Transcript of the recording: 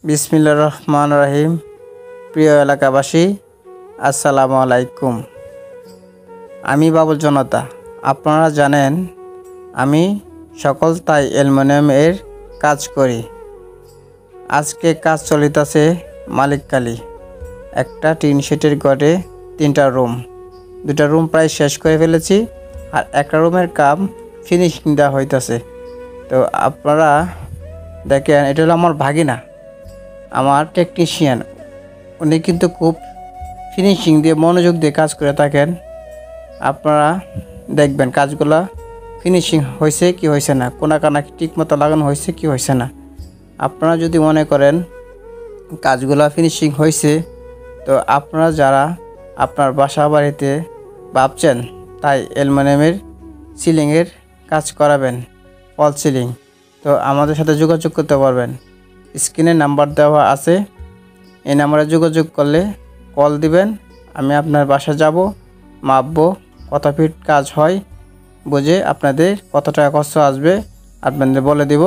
বিসমিল্লাহির রহমানির রহিম। প্রিয় এলাকাবাসী, আসসালামু আলাইকুম। আমি বাবুল জনতা। আপনারা জানেন আমি সকল তাই অ্যালুমিনিয়ামের কাজ করি। আজকে কাজ চলিতেছে মালিককালী। একটা টিন শেটের ঘরে 3টা রুম, 2টা রুম প্রায় শেষ করে ফেলেছি, আর একটা রুমের কাম ফিনিশিং দেওয়া হইতেছে। তো আপনারা দেখেন, এটা হলো আমার ভাগিনা, আমার টেকনিশিয়ান। উনি কিন্তু খুব ফিনিশিং দিয়ে মনোযোগ দিয়ে কাজ করে থাকেন। আপনারা দেখবেন কাজগুলা ফিনিশিং হয়েছে কি হয়েছে না, কোনাকানা ঠিক মতো লাগানো হয়েছে কি হয়েছে না। আপনারা যদি মনে করেন কাজগুলা ফিনিশিং হয়েছে, তো আপনারা যারা আপনার বাসা বাড়িতে ভাবছেন তাই অ্যালুমিনিয়ামের সিলিংয়ের কাজ করাবেন, ফল সিলিং, তো আমাদের সাথে যোগাযোগ করতে পারবেন। স্ক্রিনে নাম্বার দেওয়া আছে, এই নাম্বারে যোগাযোগ করলে কল দিবেন। আমি আপনার বাসা যাব, মাপবো, কত ফিট কাজ হয় বুঝে আপনাদের কত টাকা খরচ আসবে আপনাদের বলে দিব।